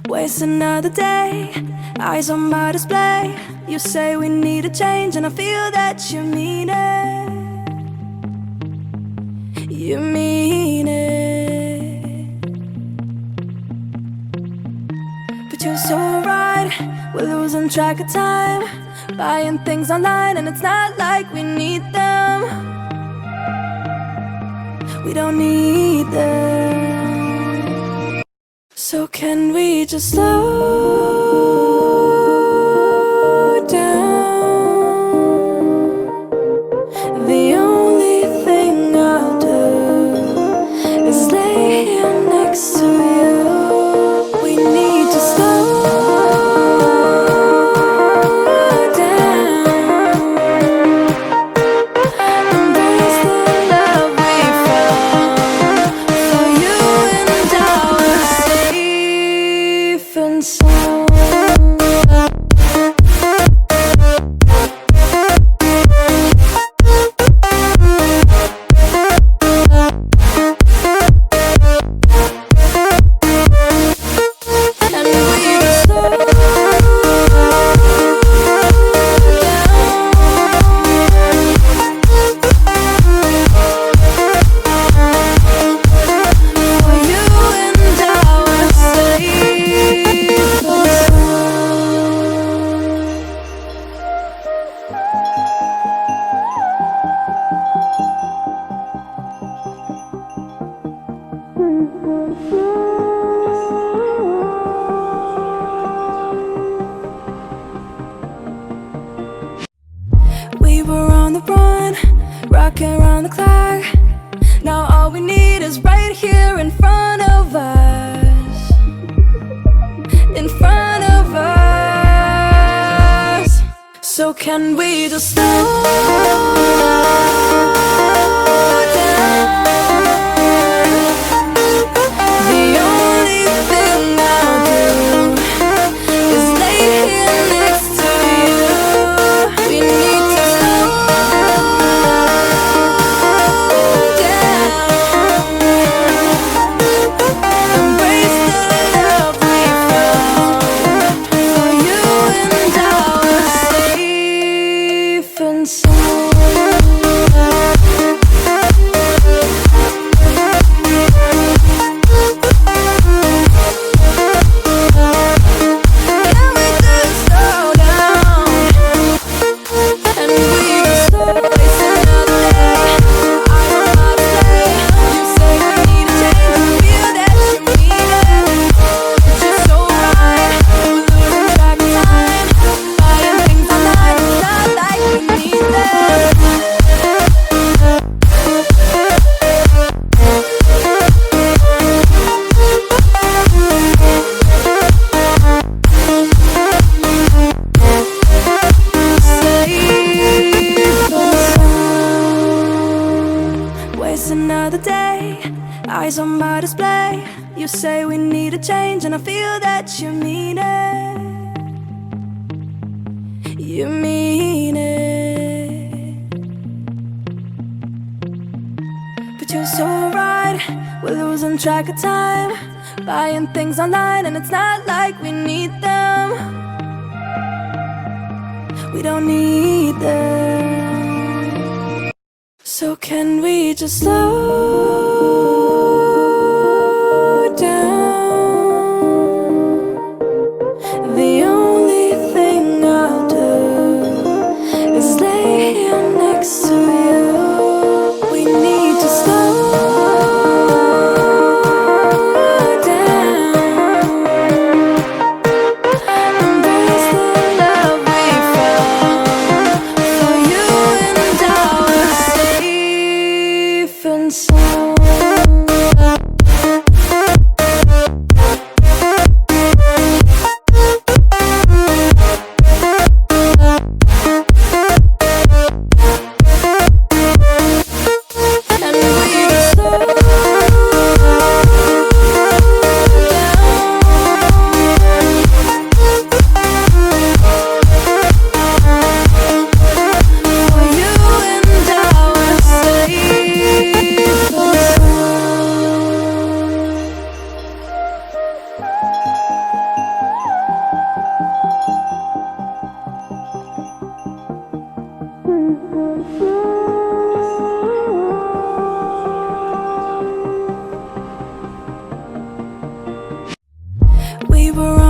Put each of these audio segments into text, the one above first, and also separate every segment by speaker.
Speaker 1: Waste another day, eyes on my display. You say we need a change, and I feel that you mean it. You mean it. But you're so right, we're losing track of time, buying things online, and it's not like we need them. We don't need them. So can we just slow down? The only thing I'll do is lay here next to you. We need to slow down. Embrace the love we found. For you and I were safe and sound. We were on the run, rocking around the clock. Now all we need is right here in front of us. In front of us. So can we just slow down? The only thing I'll do is lay here next to you. We need to slow down. Embrace the love we found. For you and I were safe and sound. Can we just slow down? And we just slow waste another day. I don't know how to play. You say we need a change, and I feel that you mean it. But you're so right, we're losing track of time, buying things online, it's not like we need them. Waste another day, eyes on my display. You say we need a change, and I feel that you mean it. You mean it. But you're so right, we're losing track of time, buying things online, and it's not like we need them. We don't need them. So can we just slow down? The only thing I'll do is lay here next to you. We need to slow down. Embrace the love we found. For you and I were safe and sound.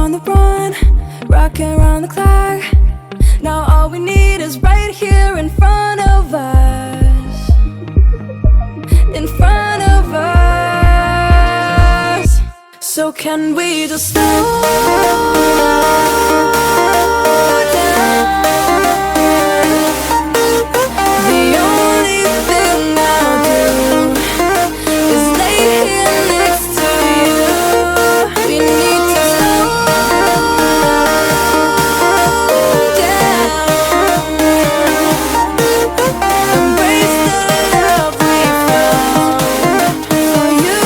Speaker 1: on the run, rocking around the clock. Now all we need is right here in front of us. In front of us. So can we just slow down? The only thing I'll do is lay here next to you. We need to slow down. Embrace the love we found. For you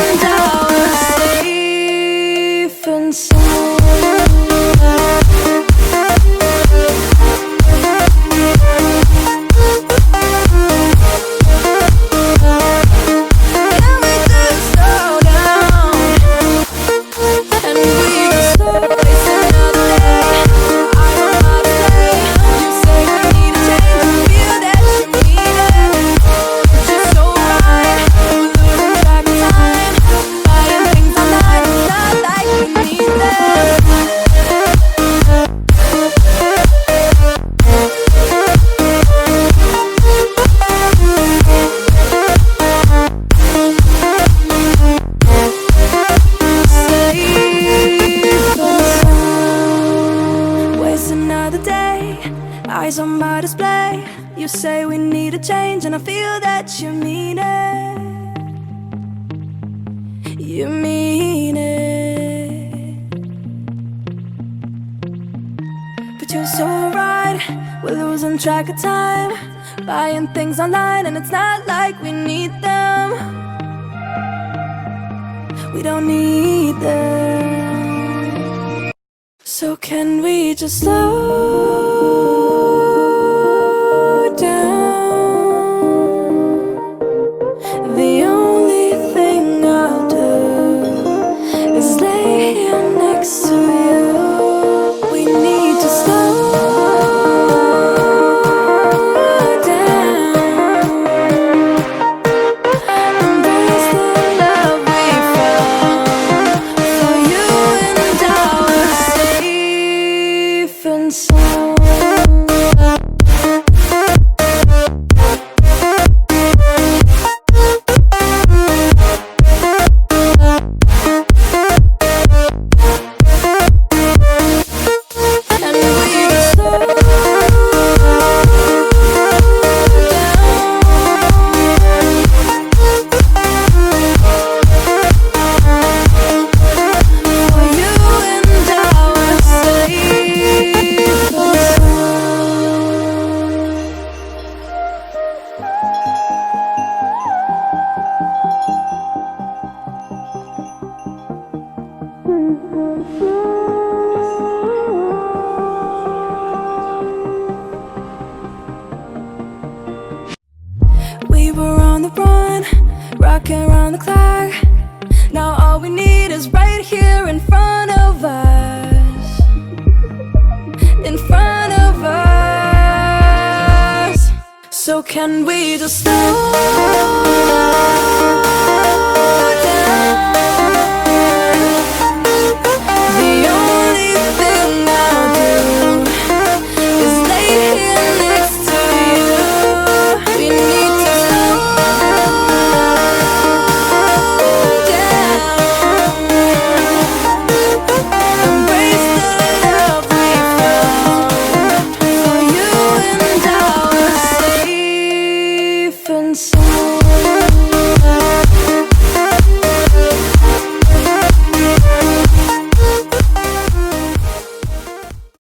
Speaker 1: and I are safe and sound. Can we just slow down? And we just slow waste another day. I don't know how to play. You say we need a change. Feel that you mean it. But you're so right. We're losing track of time. Buying things online. It's not like we need them. Waste another day, eyes on my display. You say we need a change, and I feel that you mean it. You mean it. But you're so right, we're losing track of time. Buying things online, and it's not like we need them. We don't need them. So can we just slow down? The only thing I'll do is lay here next to you. We need to slow down. Embrace the love we found. For you and I are safe and sound. Can we just slow down? For you and I are safe and we were on the run, rocking around the clock. Now all we need is right here in front of us. In front of us. So can we just slow down? The only thing I'll do is lay here next to you. We need to slow down. Embrace the love we found. For you and I are safe and sound.